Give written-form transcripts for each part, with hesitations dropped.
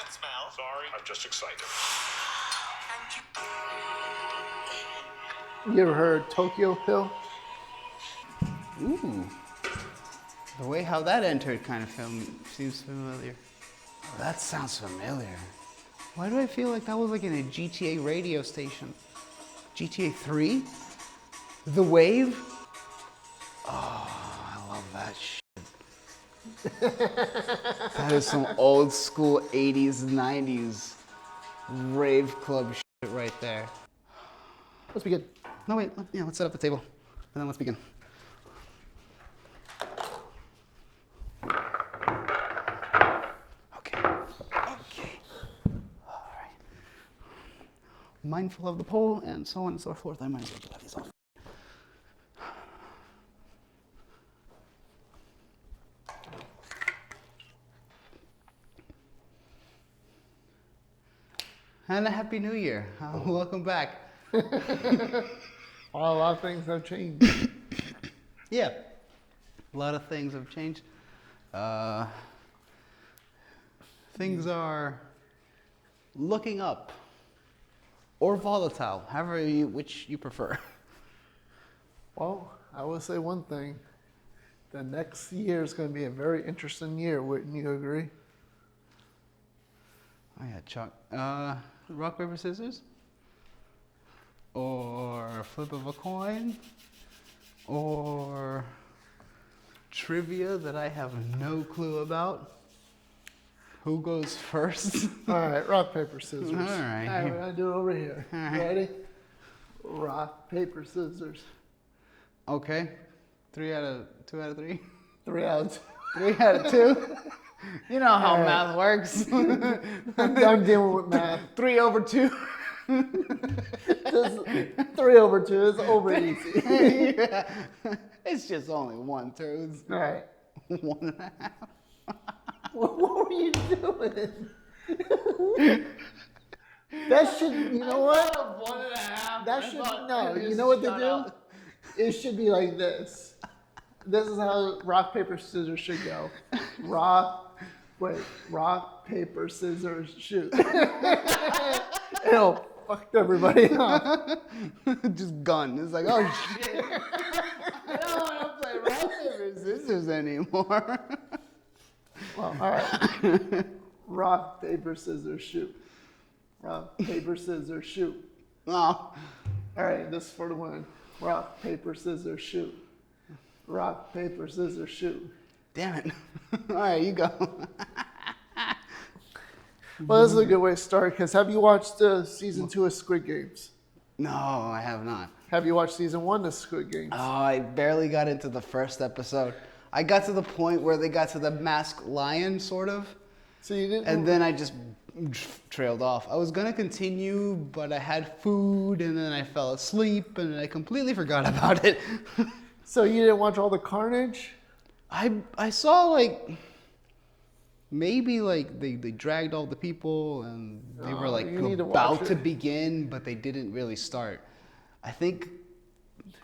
that smell. Sorry, I'm just excited. You ever heard Tokyo Pill? Ooh. The way how that entered kind of seems familiar. Oh, that sounds familiar. Why do I feel like that was like in a GTA radio station? GTA 3? The Wave? Oh, I love that shit. That is some old school 80s, 90s rave club shit right there. Let's begin. No, wait, let's set up the table, and then let's begin. Okay. All right. Mindful of the poll, and so on and so forth, I might as well get these off. And a Happy New Year. Welcome back. A lot of things have changed. Yeah, a lot of things have changed. Things are looking up or volatile, which you prefer. Well, I will say one thing. The next year is going to be a very interesting year. Wouldn't you agree? Oh yeah, Chuck. Rock, paper, scissors? Or flip of a coin? Or trivia that I have no clue about? Who goes first? All right, rock, paper, scissors. All right. All right, we're going to do it over here. All right. Ready? Rock, paper, scissors. Okay. 2 out of 3? 3 out. 3 out of 2? You know how math works. I'm dealing with math. 3 over 2. 3 over 2 is over easy. Yeah. It's just only 1/3. All right. 1.5. What were you doing? That should, you know what? 1.5. That should, no, you know what they do? It should be like this. This is how rock, paper, scissors should go. Rock, paper, scissors, shoot. It'll fuck everybody up. Just gun. It's like, oh shit. I don't want to play rock, paper, scissors anymore. Well, all right. Rock, paper, scissors, shoot. Rock, paper, scissors, shoot. Oh. All right, this is for the win. Rock, paper, scissors, shoot. Rock, paper, scissors, shoot. Damn it. All right, you go. Well, this is a good way to start, because have you watched season 2 of Squid Games? No, I have not. Have you watched season 1 of Squid Games? Oh, I barely got into the first episode. I got to the point where they got to the masked lion, sort of. So you didn't. And then I just trailed off. I was going to continue, but I had food, and then I fell asleep, and I completely forgot about it. So you didn't watch all the carnage? I saw, like, maybe, like, they dragged all the people, and they were, like, about to begin, but they didn't really start. I think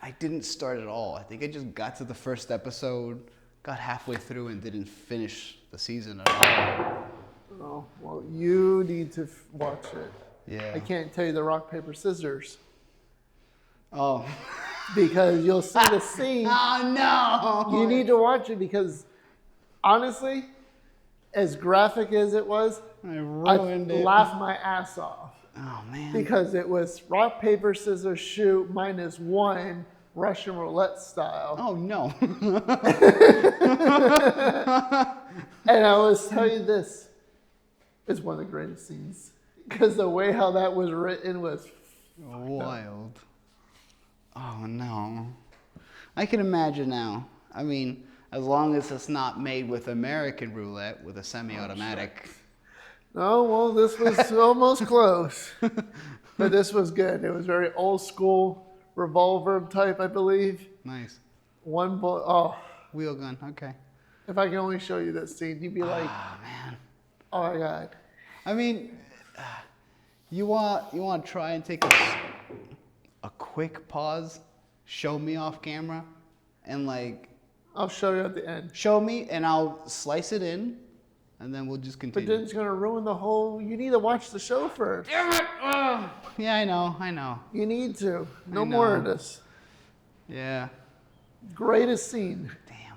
I didn't start at all. I think I just got to the first episode, got halfway through, and didn't finish the season at all. Oh, well, you need to watch it. Yeah. I can't tell you the rock, paper, scissors. Oh. Because you'll see the scene. Oh, no. You need to watch it because, honestly, as graphic as it was, I laughed my ass off. Oh, man. Because it was rock, paper, scissors, shoot, -1, Russian roulette style. Oh, no. And I was telling you this, it's one of the greatest scenes. Because the way how that was written was wild. Oh, no. I can imagine now. I mean, as long as it's not made with American roulette with a semi-automatic. Oh, well, this was almost close. But this was good. It was very old school revolver type, I believe. Nice. One bullet. Oh. Wheel gun, okay. If I can only show you that scene, you'd be like, oh, man. Oh, my God. I mean, you want to try and take a quick pause, show me off camera, and like... I'll show you at the end. Show me, and I'll slice it in, and then we'll just But continue. then it's going to ruin the whole... You need to watch the show first. Damn it! Yeah, I know. You need to. No I more of know. this. Yeah. Greatest scene. Damn.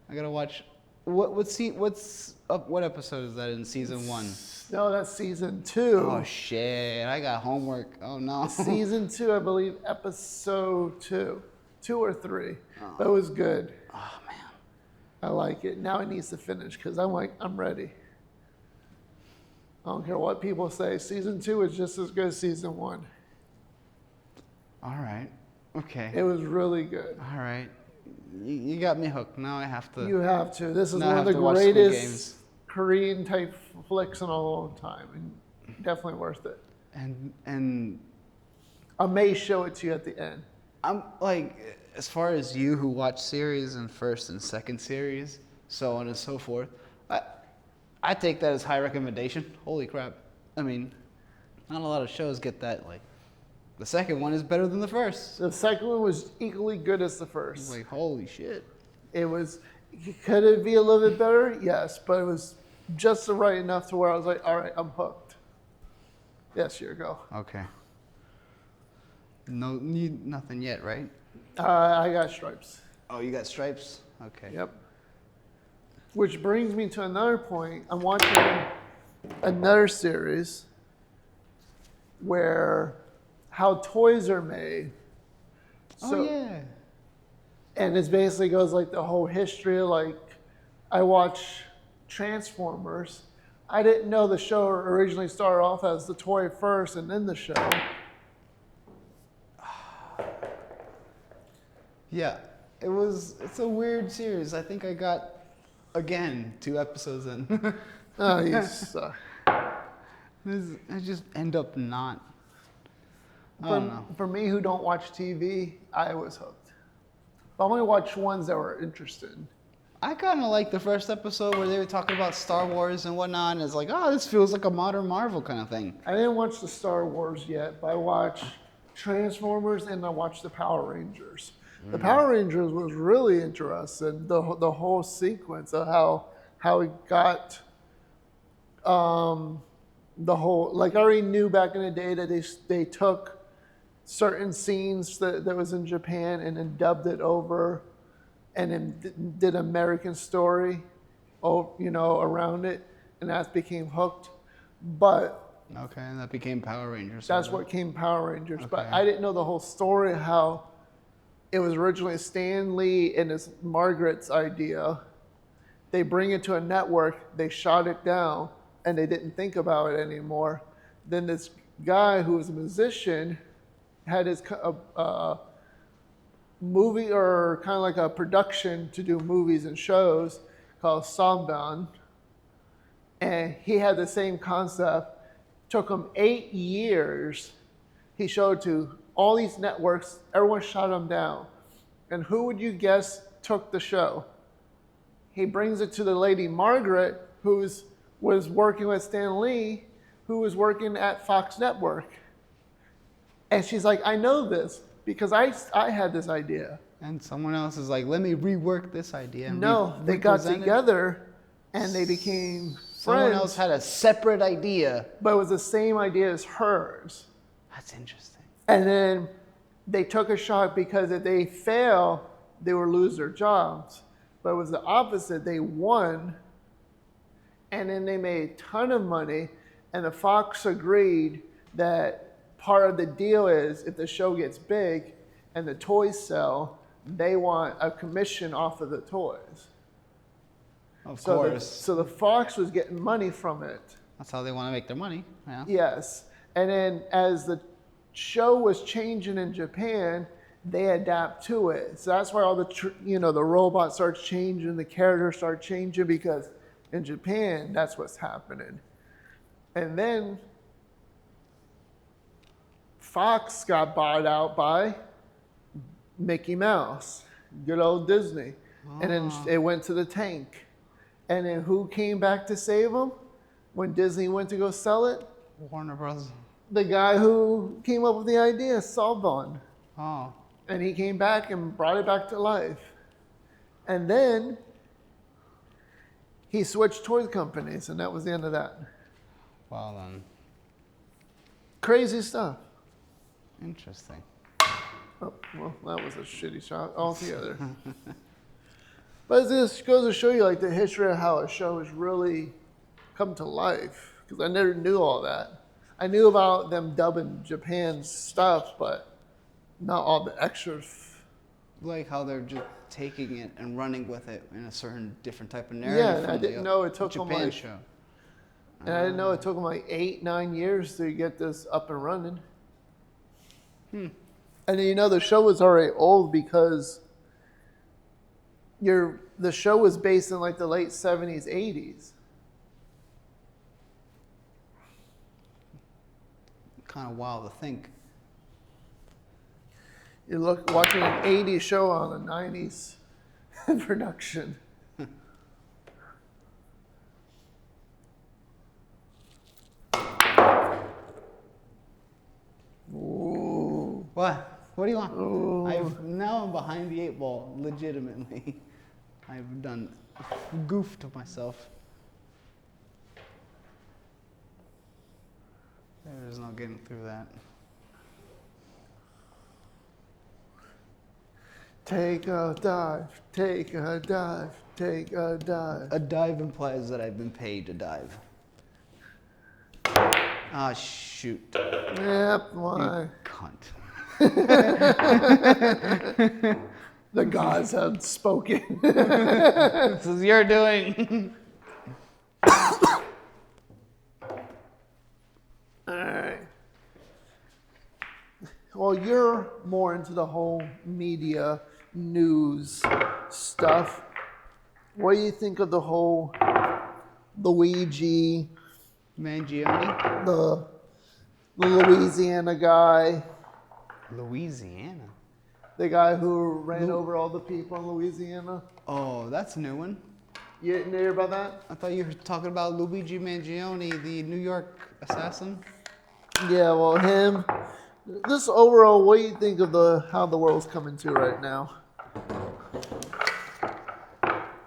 I gotta watch. What episode is that in season 1? No, that's season 2. Oh shit! I got homework. Oh no. Season 2, I believe, episode 2. 2 or 3. That was good. Oh man. I like it. Now it needs to finish because I'm ready. I don't care what people say. Season 2 is just as good as season 1. All right. Okay. It was really good. All right. You got me hooked. Now I have to. You have to. This is Now I one of have the to watch Squid greatest Games. Korean type flicks in a long time, and definitely worth it. And I may show it to you at the end. I'm like, as far as you who watch series and first and second series, so on and so forth, I take that as high recommendation. Holy crap! I mean, not a lot of shows get that. Like, the second one is better than the first. The second one was equally good as the first. Like, holy shit! It was. Could it be a little bit better? Yes, but it was just right enough to where I was like, all right, I'm hooked. Yes, here you go. Okay. No, nothing yet, right? I got stripes. Oh, you got stripes? Okay. Yep. Which brings me to another point. I'm watching another series where how toys are made. Oh yeah. And it basically goes like the whole history. Like, I watch Transformers. I didn't know the show originally started off as the toy first and then the show. Yeah, it's a weird series. I think I got, again, 2 episodes in. Oh, you suck. I just end up not. I don't know. For me, who don't watch TV, I was hooked. I only watched ones that were interesting. I kind of like the first episode where they were talking about Star Wars and whatnot, and it's like, oh, this feels like a modern Marvel kind of thing. I didn't watch the Star Wars yet, but I watched Transformers and I watched the Power Rangers. The Power Rangers was really interesting. The whole sequence of how it got the whole, like, I already knew back in the day that they took certain scenes that was in Japan and then dubbed it over and then did American story, around it, and that became hooked. But Okay, and that became Power Rangers. that's what came Power Rangers. But Okay. I didn't know the whole story, how it was originally Stan Lee and his Margaret's idea. They bring it to a network, they shot it down, and they didn't think about it anymore. Then this guy who was a musician had his movie, or kind of like a production to do movies and shows, called Songban. And he had the same concept. Took him 8 years. He showed to all these networks. Everyone shut him down. And who would you guess took the show? He brings it to the lady Margaret, who was working with Stan Lee, who was working at Fox Network. And she's like, I know this because I had this idea. And someone else is like, let me rework this idea. And No, they got represent it. together and they became Someone friends. else had a separate idea. But it was the same idea as hers. That's interesting. And then they took a shot because if they fail, they would lose their jobs. But it was the opposite. They won, and then they made a ton of money, and the Fox agreed that part of the deal is if the show gets big and the toys sell, they want a commission off of the toys. Of So course. so the Fox was getting money from it. That's how they want to make their money. Yeah. Yes. And then as the show was changing in Japan, they adapt to it. So that's why all the robots start changing, the characters start changing, because in Japan, that's what's happening. And then Fox got bought out by Mickey Mouse, good old Disney. And then it went to the tank. And then who came back to save them when Disney went to go sell it? Warner Bros. The guy who came up with the idea, Saban. Oh. And he came back and brought it back to life. And then he switched toy companies, and that was the end of that. Well then, Crazy stuff. interesting. Oh, well, that was a shitty shot altogether. But this goes to show you like the history of how a show has really come to life. Because I never knew all that. I knew about them dubbing Japan's stuff, but not all the extras. Like how they're just taking it and running with it in a certain different type of Yeah, narrative and I from didn't know it took them Japan like, show. and I didn't know it took them like 8-9 years to get this up and running. And you know the show was already old because the show was based in like the late 70s, 80s. Kind of wild to think. You're watching an 80s show on a 90s production. Ooh. What? What do you want? Ooh. Now I'm behind the 8 ball, legitimately. I've goofed myself. There's no getting through that. Take a dive, take a dive, take a dive. A dive implies that I've been paid to dive. Ah, shoot. Yep, why? Cunt. The gods have spoken. This is your doing. Alright. Well, you're more into the whole media news stuff. What do you think of the whole Luigi, Mangione? the Louisiana guy, Louisiana. the guy who ran over all the people in Louisiana? Oh, that's a new one. You didn't hear about that? I thought you were talking about Luigi Mangione, the New York assassin. Yeah, well, him. Just overall, what do you think of how the world's coming to right now?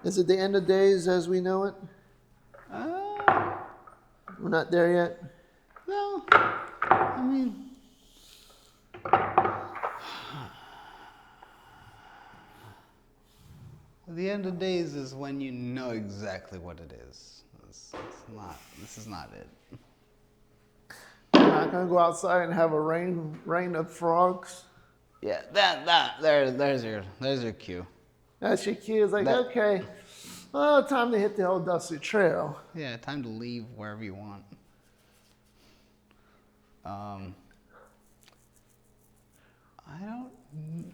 Is it the end of days as we know it? We're not there yet. No, I mean, the end of days is when you know exactly what it is. This is not it. We're not gonna go outside and have a rain of frogs. Yeah, there's your cue. That's your cue. It's like, okay, well, time to hit the old dusty trail. Yeah, time to leave wherever you want. Hold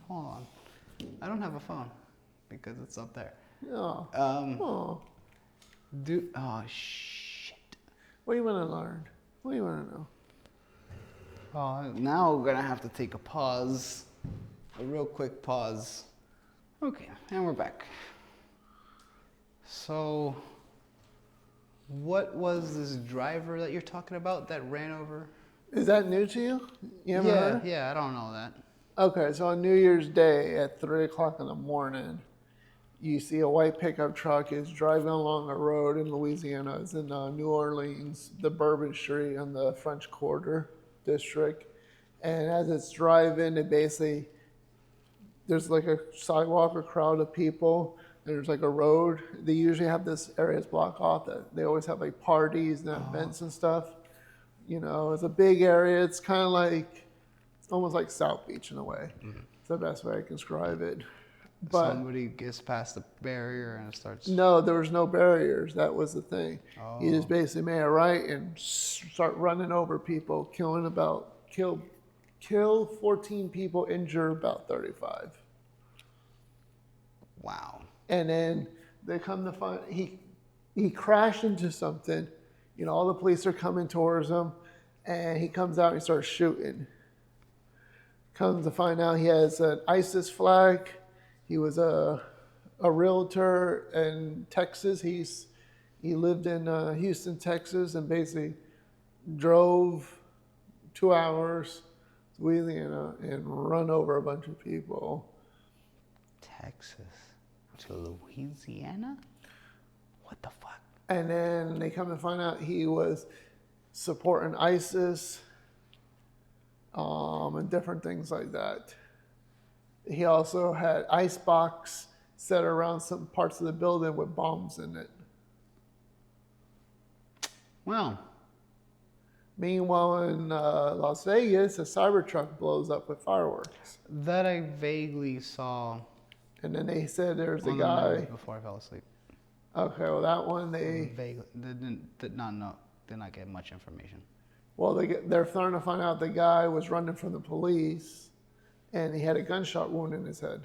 on. I don't have a phone because it's up there. Oh. Oh shit. What do you want to learn? What do you want to know? Now we're gonna have to take a pause, a real quick pause. Okay, and we're back. So, what was this driver that you're talking about that ran over? Is that new to you? You haven't heard? Yeah, I don't know that. Okay, so on New Year's Day at 3 o'clock in the morning, you see a white pickup truck is driving along a road in Louisiana. It's in New Orleans, the Bourbon Street on the French Quarter district. And as it's driving, there's like a sidewalk, a crowd of people. There's like a road. They usually have this areas blocked off. That they always have like parties and events and stuff. You know, it's a big area. It's kind of like, almost like South Beach in a way. Mm-hmm. It's the best way I can describe it. But somebody gets past the barrier and it starts. No, there was no barriers. That was the thing. Oh. He just basically made a right and start running over people, kill 14 people, injure about 35. Wow. And then they come to find he crashed into something. You know, all the police are coming towards him, and he comes out and he starts shooting. Comes to find out he has an ISIS flag. He was a realtor in Texas. He lived in Houston, Texas, and basically drove 2 hours to Louisiana and run over a bunch of people. Texas to Louisiana? What the fuck? And then they come to find out he was supporting ISIS, and different things like that. He also had icebox set around some parts of the building with bombs in it. Wow. Meanwhile, in Las Vegas, a Cybertruck blows up with fireworks. That I vaguely saw. And then they said there's a on the guy. news before I fell asleep. Okay, well that one Vaguely did not know. Did not get much information. well they're starting to find out the guy was running from the police, and he had a gunshot wound in his head.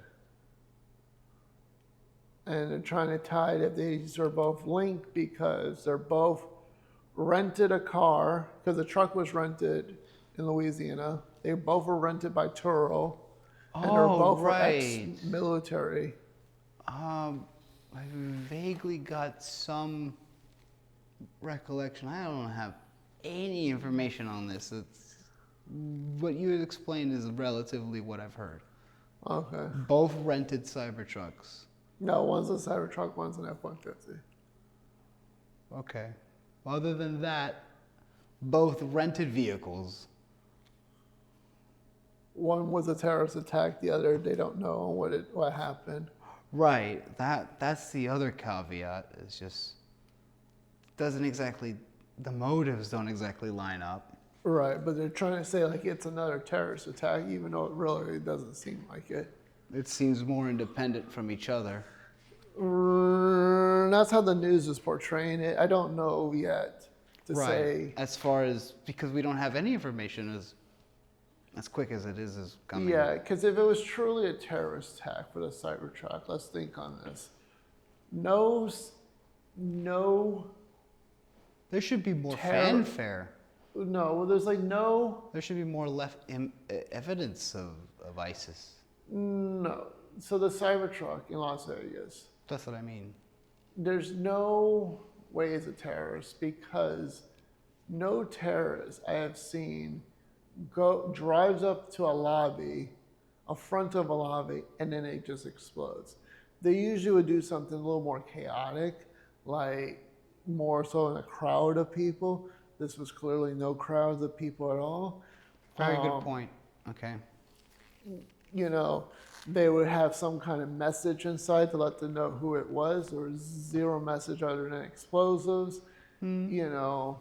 And they're trying to tie it if these are both linked because they're both rented a car because the truck was rented in Louisiana. They both were rented by Turo, and they're both ex-military. I vaguely got some recollection. I don't have any information on this. What you had explained is relatively what I've heard. Okay. Both rented Cybertrucks. No, one's a Cybertruck, one's an F-150. Okay. Other than that, both rented vehicles. One was a terrorist attack. The other, they don't know what happened. Right. That's the other caveat. It's just doesn't exactly, the motives don't exactly line up. Right, but they're trying to say like it's another terrorist attack, even though it really doesn't seem like it. It seems more independent from each other. That's how the news is portraying it. I don't know yet to say. As far as, because we don't have any information as quick as it is coming. Yeah, because if it was truly a terrorist attack for the Cybertruck, let's think on this. No. There should be more fanfare. No, well, there's like no. There should be more evidence of ISIS. No. So the Cybertruck in Las Vegas. That's what I mean. There's no way it's a terrorist because no terrorist I have seen drives up to a lobby, a front of a lobby, and then it just explodes. They usually would do something a little more chaotic, like more so in a crowd of people. This was clearly no crowds of people at all. Very good point. Okay. You know, they would have some kind of message inside to let them know who it was. There was zero message other than explosives. You know,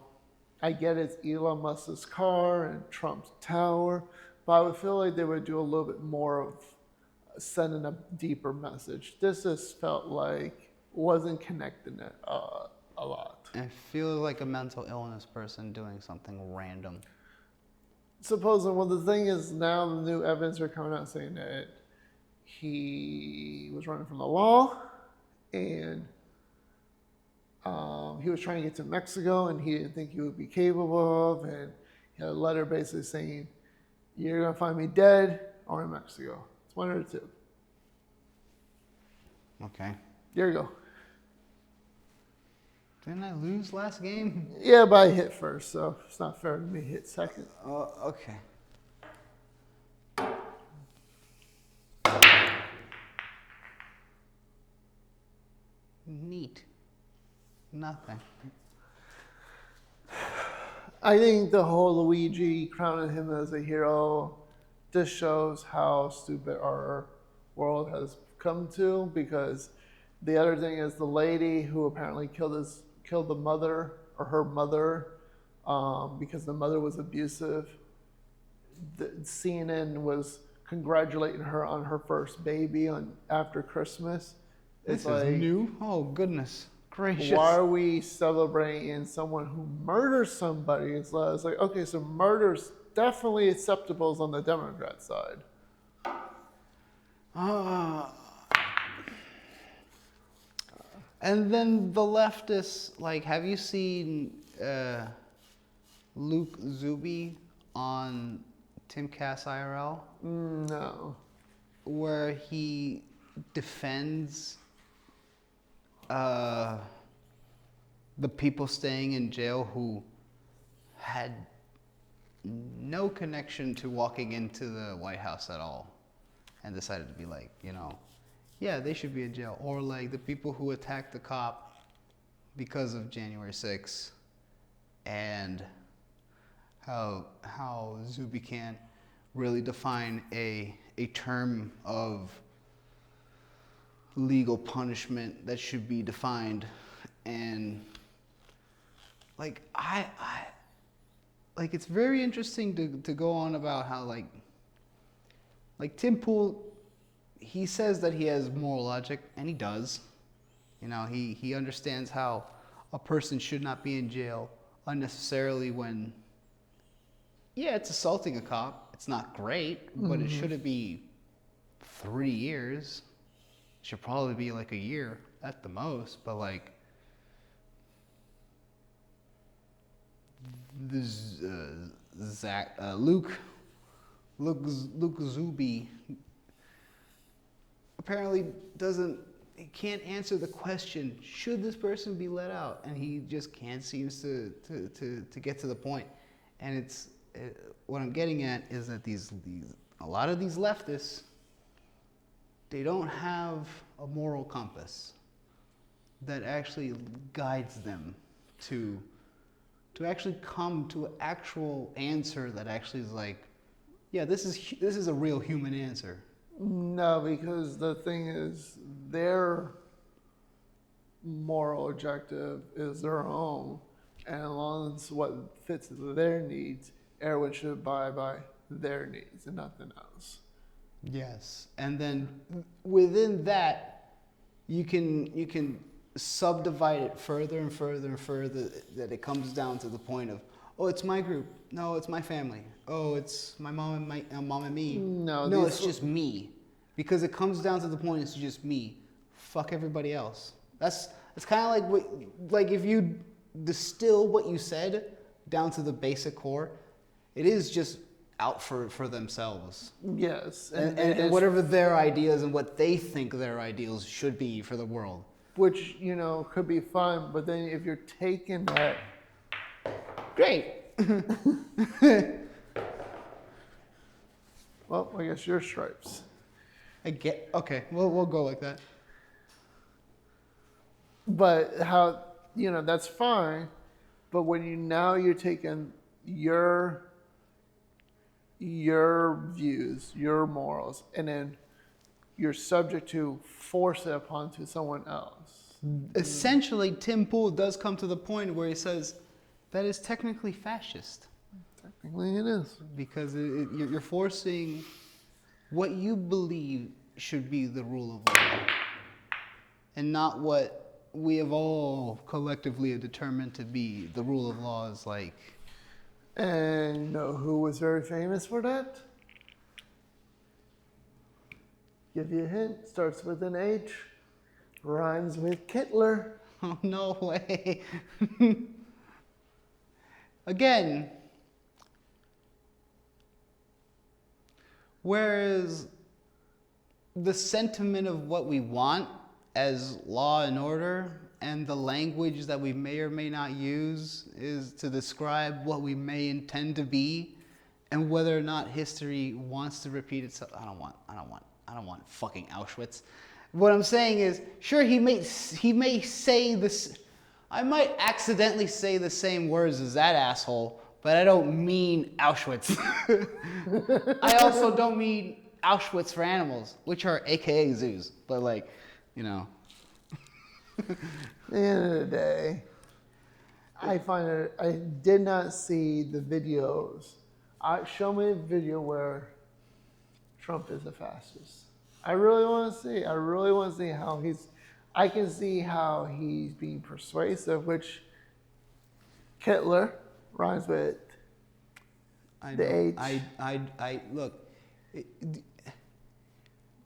I get it's Elon Musk's car and Trump's tower, but I would feel like they would do a little bit more of sending a deeper message. This just felt like wasn't connecting it a lot. It feels like a mental illness person doing something random. Supposing, well, the thing is now the new evidence are coming out saying that he was running from the law and he was trying to get to Mexico and he didn't think he would be capable of, and he had a letter basically saying, you're going to find me dead or in Mexico. It's one or two. Okay. There you go. Didn't I lose last game? Yeah, but I hit first, so it's not fair to me to hit second. Okay. Neat. Nothing. I think the whole Luigi crowning him as a hero just shows how stupid our world has come to, because the other thing is the lady who apparently killed the mother, or her mother, because the mother was abusive. The CNN was congratulating her on her first baby after Christmas. This is new? Oh, goodness gracious. Why are we celebrating someone who murders somebody? It's like, okay, so murder's definitely acceptable on the Democrat side. And then the leftists, like, have you seen Luke Zuby on Tim Cass IRL? No. Where he defends the people staying in jail who had no connection to walking into the White House at all and decided to be like, you know, yeah, they should be in jail. Or like the people who attacked the cop because of January 6th and how Zuby can't really define a term of legal punishment that should be defined. And like I like, it's very interesting to go on about how like Tim Pool, he says that he has moral logic, and he does. You know, he understands how a person should not be in jail unnecessarily when, yeah, it's assaulting a cop. It's not great, but it shouldn't be 3 years. It should probably be like a year at the most. But like, Luke Zuby apparently he can't answer the question, should this person be let out? And he just can't seems to get to the point. And what I'm getting at is that a lot of these leftists, they don't have a moral compass that actually guides them to actually come to an actual answer that actually is like, yeah, this is a real human answer. No, because the thing is, their moral objective is their own, and as long as what fits their needs, everyone should abide by their needs and nothing else. Yes, and then within that, you can subdivide it further and further and further, that it comes down to the point of, oh, it's my group. No, it's my family. Oh, it's my mom and me. No, it's just me. Because it comes down to the point, it's just me. Fuck everybody else. It's kind of like if you distill what you said down to the basic core, it is just out for themselves. Yes. And whatever their ideas and what they think their ideals should be for the world. Which, you know, could be fun, but then if you're taking that... Great. Well, I guess your stripes. Okay, we'll go like that. But how, you know, that's fine, but when you're taking your views, your morals, and then you're subject to force it upon to someone else. Essentially, Tim Pool does come to the point where he says that is technically fascist. Technically it is. Because you're forcing what you believe should be the rule of law, and not what we have all collectively determined to be the rule of law is like. And you know who was very famous for that? Give you a hint, starts with an H, rhymes with Hitler. Oh, no way. Again, whereas the sentiment of what we want as law and order and the language that we may or may not use is to describe what we may intend to be, and whether or not history wants to repeat itself. I don't want fucking Auschwitz. What I'm saying is, sure, he may say this. I might accidentally say the same words as that asshole, but I don't mean Auschwitz. I also don't mean Auschwitz for animals, which are AKA zoos. But like, you know. At the end of the day, I did not see the videos. Show me a video where Trump is the fastest. I really want to see how I can see how he's being persuasive, which Hitler rhymes with the H. I look,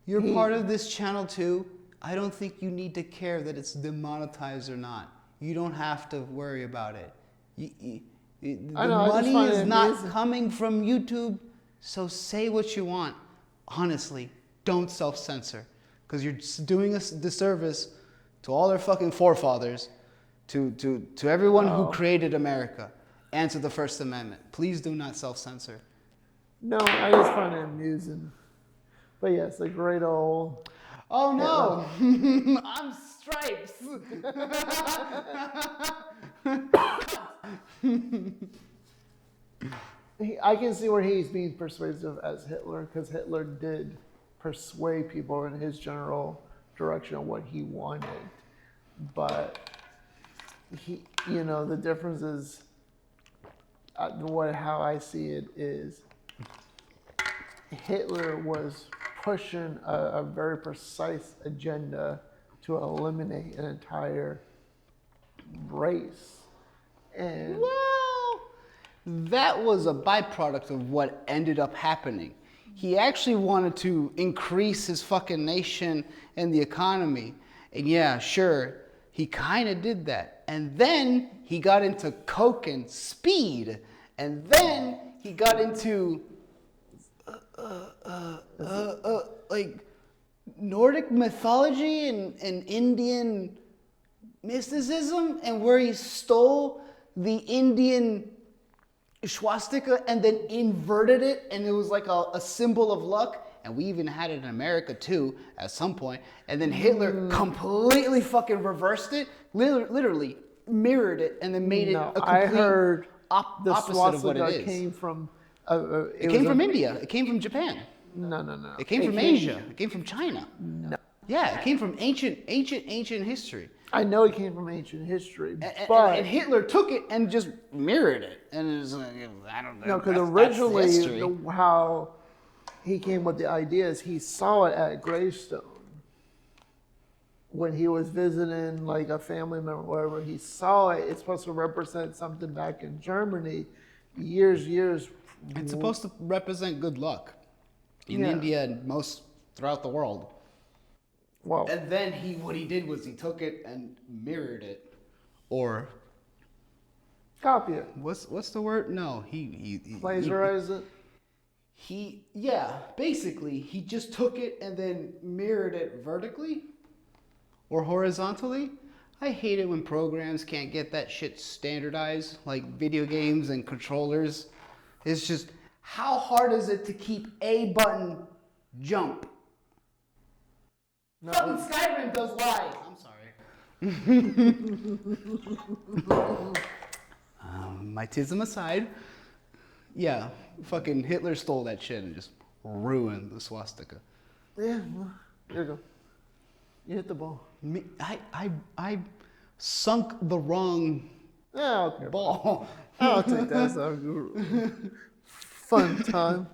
you're part of this channel too. I don't think you need to care that it's demonetized or not. You don't have to worry about it. The money is not coming from YouTube, so say what you want. Honestly, don't self-censor, because you're doing a disservice to all their fucking forefathers, to everyone who created America, and to the First Amendment. Please do not self-censor. No, I just find it amusing. But yes, a great old... Oh no, I'm stripes. I can see where he's being persuasive as Hitler, because Hitler did persuade people in his general direction of what he wanted. But he, the difference is, how I see it is, Hitler was pushing a very precise agenda to eliminate an entire race. And Well, that was a byproduct of what ended up happening. He actually wanted to increase his fucking nation and the economy. And yeah, sure, he kind of did that. And then he got into coke and speed. And then he got into like Nordic mythology and Indian mysticism, and where he stole the Indian swastika and then inverted it, and it was like a symbol of luck. And we even had it in America too at some point. And then Hitler completely fucking reversed it, literally mirrored it, and then made it a complete I heard the opposite of what it is. Came from it came from India. It came from Japan. No. It came from Asia. It came from China. No. Yeah, it came from ancient history. I know it came from ancient history, and Hitler took it and just mirrored it. And it was like, I don't know. No, because originally how he came with the ideas, he saw it at gravestone. When he was visiting like a family member, wherever, he saw it. It's supposed to represent something back in Germany, years. It's supposed to represent good luck in India and most throughout the world. Well, And then what he did was he took it and mirrored it, or copy it. What's the word? No, he Plagiarize it. Basically he just took it and then mirrored it vertically or horizontally. I hate it when programs can't get that shit standardized, like video games and controllers. It's just, how hard is it to keep a button jump? No. Fucking Skyrim does Y. I'm sorry. My tism aside, yeah, fucking Hitler stole that shit and just ruined the swastika. Yeah, well, there you go. You hit the ball. I sunk the wrong ball. I'll take that as a fun time.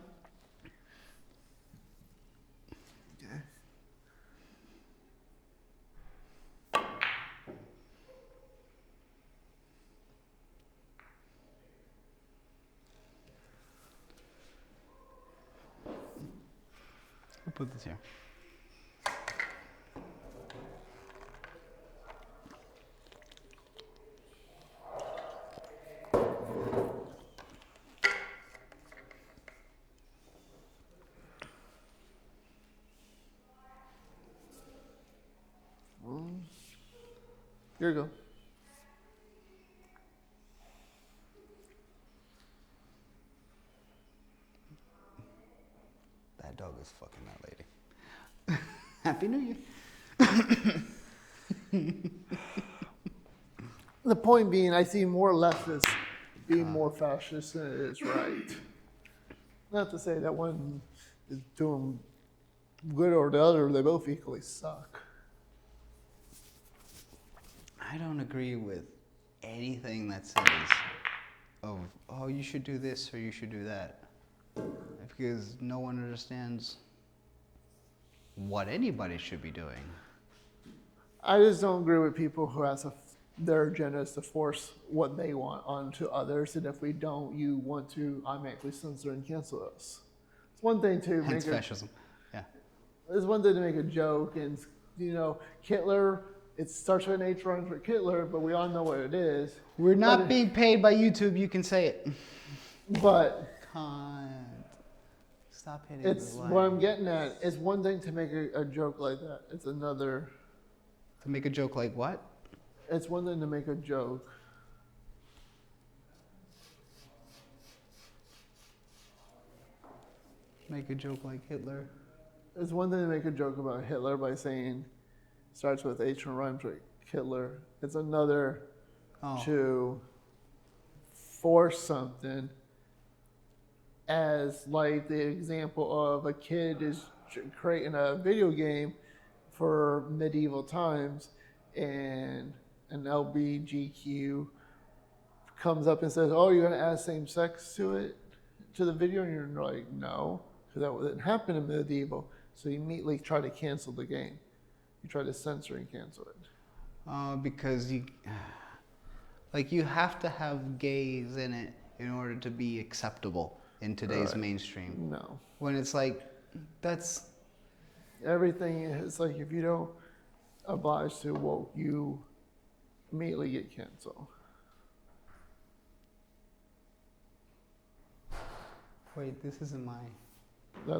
We'll put this here. Here you go. That dog is fucking that lady. Happy New Year. The point being, I see more leftists being more fascist than it is right. Not to say that one is doing good or the other, they both equally suck. I don't agree with anything that says, oh, you should do this or you should do that. Because no one understands what anybody should be doing. I just don't agree with people who has their agenda is to force what they want onto others, and if we don't, you want to automatically censor and cancel us. It's one thing to Hence fascism. Yeah. It's one thing to make a joke, and Hitler. It starts with an H, runs with Hitler, but we all know what it is. We're not being paid by YouTube. You can say it. But Can't. Stop hitting it's the what I'm getting at. It's one thing to make a joke like that. It's another. To make a joke like what? It's one thing to make a joke. Make a joke like Hitler. It's one thing to make a joke about Hitler by saying starts with H and rhymes with Hitler. It's another Oh. to force something, as like the example of a kid is creating a video game for medieval times, and an LBGQ comes up and says, "Oh, you're gonna add same sex to it, to the video," and you're like, "No, because that wouldn't happen in medieval." So you immediately try to cancel the game. You try to censor and cancel it. Because you have to have gays in it in order to be acceptable in today's mainstream. No. When it's like, that's... Everything is like, if you don't oblige to woke, you immediately get canceled. Wait, this isn't my... Yeah,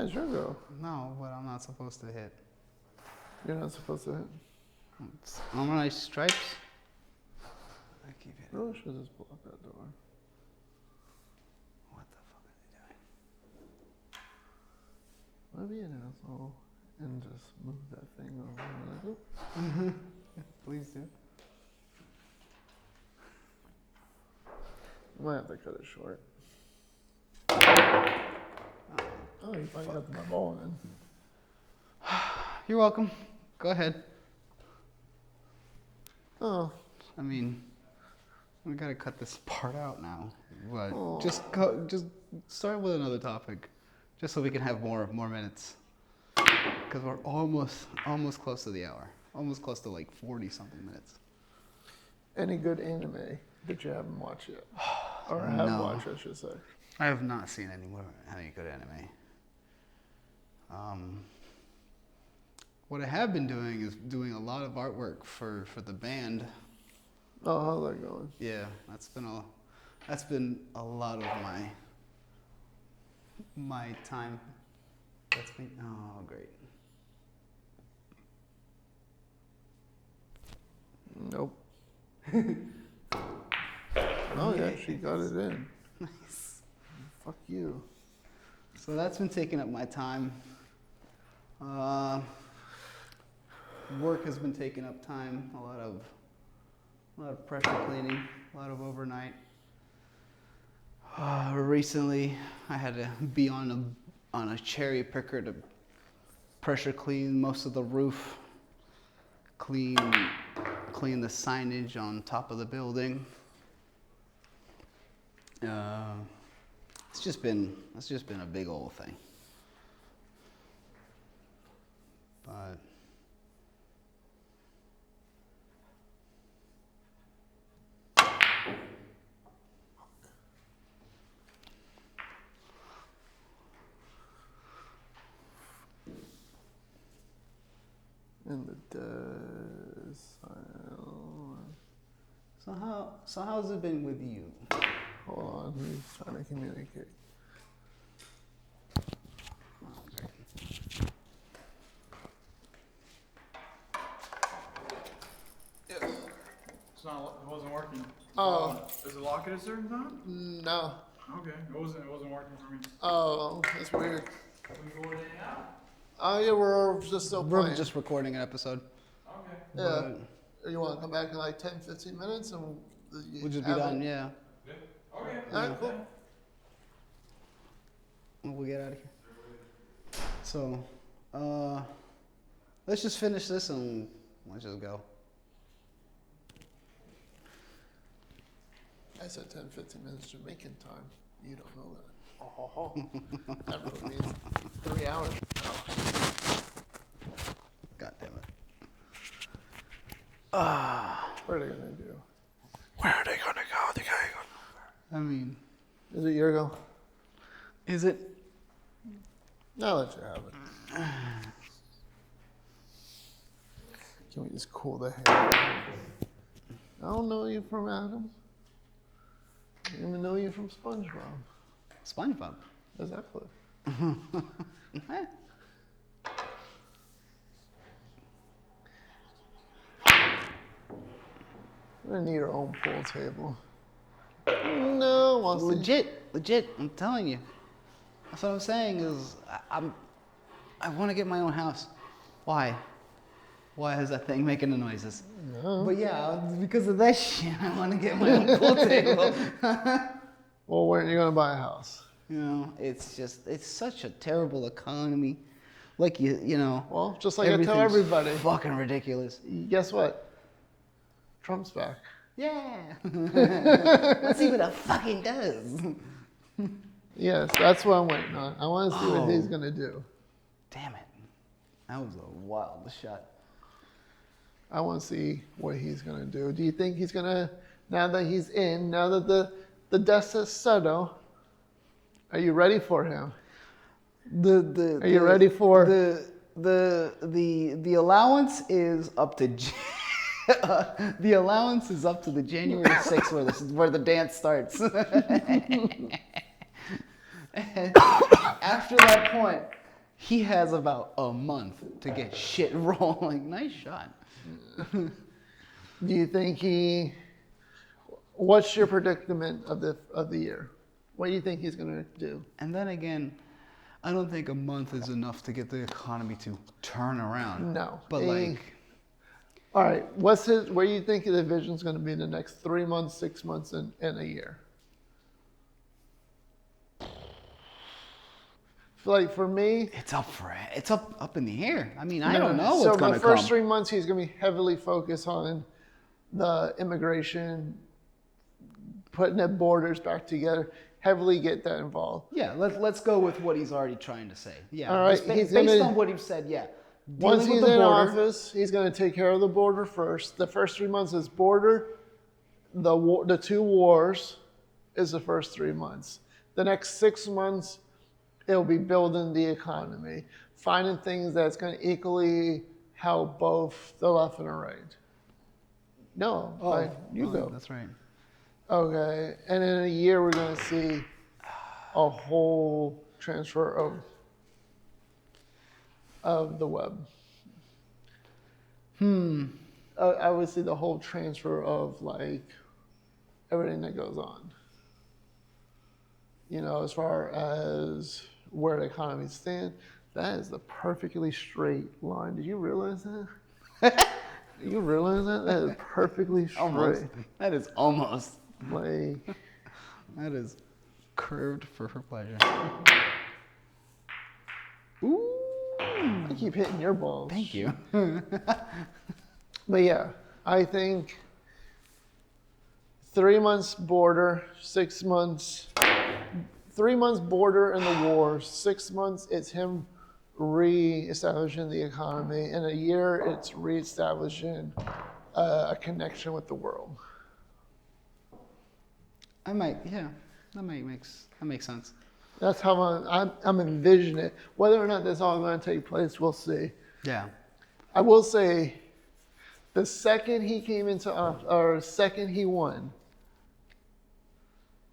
it's your girl. No, but I'm not supposed to hit. You're not supposed to hit. It's on my stripes. I keep hitting. Really should just block that door. What the fuck are they doing? Why be an asshole and just move that thing over? Like, oop. Please do. I might have to cut it short. Oh, you finally got my ball in. You're welcome. Go ahead. Oh. I mean, we gotta cut this part out now. But Oh. just start with another topic, just so we can have more minutes. Because we're almost close to the hour. Almost close to like 40 something minutes. Any good anime that you haven't watched yet? Or have No. watched, I should say. I have not seen any good anime. What I have been doing is doing a lot of artwork for the band. Oh, how's that going? Yeah, that's been a lot of my time. That's been great. Nope. Oh yeah, she got it in. Nice. Fuck you. So that's been taking up my time. Work has been taking up time. A lot of pressure cleaning. A lot of overnight. Recently, I had to be on a cherry picker to pressure clean most of the roof. Clean the signage on top of the building. It's just been a big old thing. But In the so how's it been with you? Hold on, he's trying to communicate. It's not. It wasn't working. Oh. Does it lock at a certain time? No. Okay. It wasn't working for me. Oh, that's weird. Can we go in and out? Oh yeah, we're just still We're playing. just recording an episode. Okay. Yeah. You want to come back in like 10, 15 minutes and We'll just be done, yeah. Yeah. Okay. Alright, cool. We'll get out of here. So, let's just finish this and let's just go. I said 10, 15 minutes Jamaican time. You don't know that. Oh, that really means 3 hours. Oh. God damn it. What are they gonna do? Where are they gonna go? They gotta go. I mean, Is it a year ago? is it? I'll let you have it. Can we just cool the hair? I don't know you from Adam. I don't even know you from SpongeBob. SpongeBob. Exactly. Eh. We're gonna need our own pool table. No, wants to. Legit. I'm telling you. That's what I'm saying is I want to get my own house. Why? Why is that thing making the noises? No. But yeah, because of that shit, I want to get my own pool table. Well, when are you gonna buy a house? You know, it's such a terrible economy. Like you know. Well, just like I tell everybody. Fucking ridiculous. Guess what? Trump's back. Yeah. Let's see what it fucking does. Yes, that's what I'm waiting on. I want to see what he's gonna do. Damn it. That was a wild shot. I want to see what he's gonna do. Do you think he's gonna, now that he's in, now that the dust has settled, are you ready for him? Are you ready for the allowance is up to the allowance is up to the January 6th where the dance starts. And after that point, he has about a month to get shit rolling. Nice shot. Do you think what's your predicament of the year? What do you think he's gonna do? And then again, I don't think a month is enough to get the economy to turn around. No. But all right, where do you think the vision's gonna be in the next 3 months, 6 months, and a year? Like for me, it's up in the air. I mean, I don't know what's so going to come. the first 3 months, he's going to be heavily focused on the immigration, putting the borders back together, heavily get that involved. Yeah, let's go with what he's already trying to say. Yeah, all right, based on what he said, yeah. Once he's in office, he's going to take care of the border first. The first 3 months is border. The 2 wars is the first 3 months. The next 6 months, it'll be building the economy, finding things that's going to equally help both the left and the right. No, you go. That's right. Okay, and in a year we're going to see a whole transfer of the web. I would see the whole transfer of like everything that goes on. You know, as far as where the economy stands, that is the perfectly straight line. Did you realize that? You realize that? That is perfectly straight. Almost. That is almost. Like, that is curved for her pleasure. Ooh. I keep hitting your balls. Thank you. But yeah, I think 3 months border, 6 months, 3 months border in the war, 6 months it's him re-establishing the economy. In a year, it's re-establishing a connection with the world. That makes sense. That's how I'm envisioning it. Whether or not that's all going to take place, we'll see. Yeah. I will say, the second he came into office, or second he won,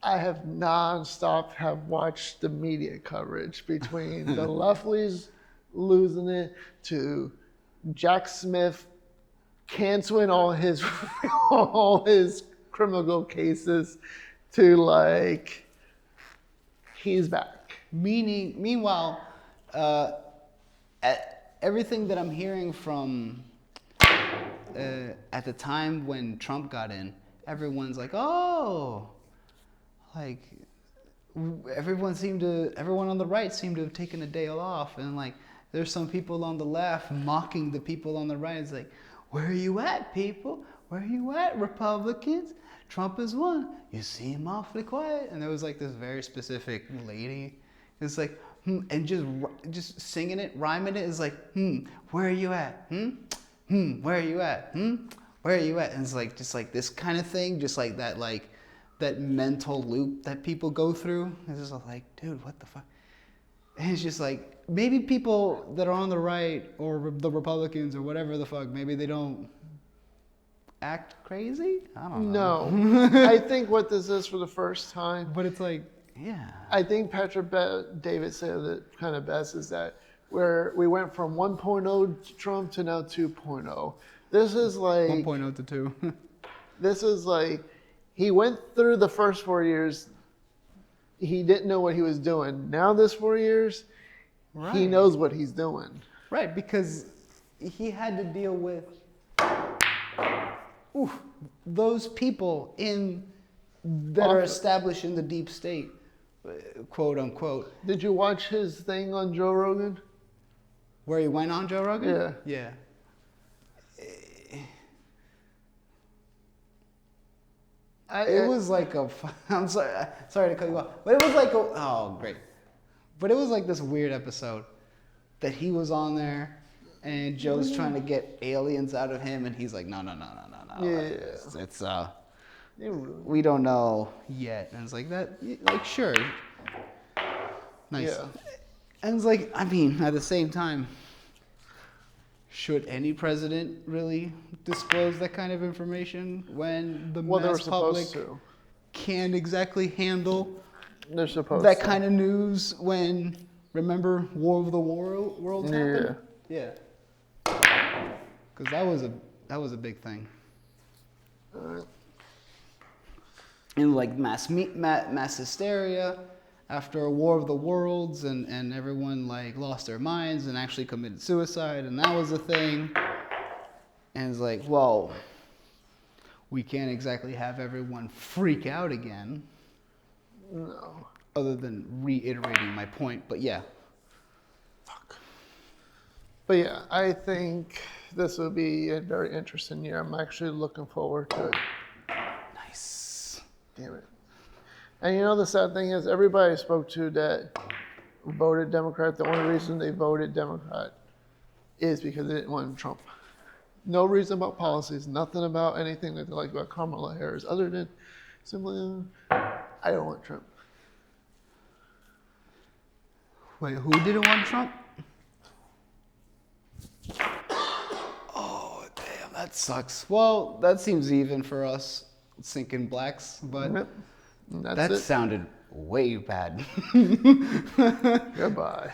I have nonstop watched the media coverage between the lefties losing it to Jack Smith canceling all his criminal cases to like he's back. Meanwhile, everything that I'm hearing from at the time when Trump got in, everyone's like, oh. Like, everyone on the right seemed to have taken a day off, and like, there's some people on the left mocking the people on the right. It's like, where are you at, people? Where are you at, Republicans? Trump has won. You seem awfully quiet. And there was like this very specific lady. It's like, and just singing it, rhyming it is like, where are you at? Where are you at? Where are you at? And it's like, just like this kind of thing, just like that, like, that mental loop that people go through. It's just like, dude, what the fuck? And it's just like, maybe people that are on the right or the Republicans or whatever the fuck, maybe they don't act crazy? I don't know. No. I think what this is for the first time. But it's like, yeah. I think Patrick David said it kind of best is that where we went from 1.0 to Trump to now 2.0. This is like 1.0 to 2. This is like, he went through the first 4 years. He didn't know what he was doing. Now this 4 years, he knows what he's doing. Right, because he had to deal with those people that are established in the deep state, quote unquote. Did you watch his thing on Joe Rogan? Where he went on Joe Rogan? Yeah. Yeah. It was like I'm sorry to cut you off, but it was like but it was like this weird episode that he was on there, and Joe's trying to get aliens out of him, and he's like, no. Yeah. It's we don't know yet, and it's like that, like sure, nice. Yeah. And it's like, I mean, at the same time, should any president really disclose that kind of information when the mass public can't exactly handle They're supposed that to. kind of news when, remember, War of the Worlds happened? Yeah. Because that was a big thing. And like mass hysteria after a War of the Worlds, and everyone like lost their minds and actually committed suicide, and that was a thing. And it's like, well, we can't exactly have everyone freak out again. No. Other than reiterating my point, but yeah. Fuck. But yeah, I think this will be a very interesting year. I'm actually looking forward to it. Nice. Damn it. And you know the sad thing is, everybody I spoke to that voted Democrat, the only reason they voted Democrat is because they didn't want Trump. No reason about policies, nothing about anything that they like about Kamala Harris, other than simply, I don't want Trump. Wait, who didn't want Trump? Oh, damn, that sucks. Well, that seems even for us sinking blacks, but Yep. That's that it. sounded way bad. Goodbye.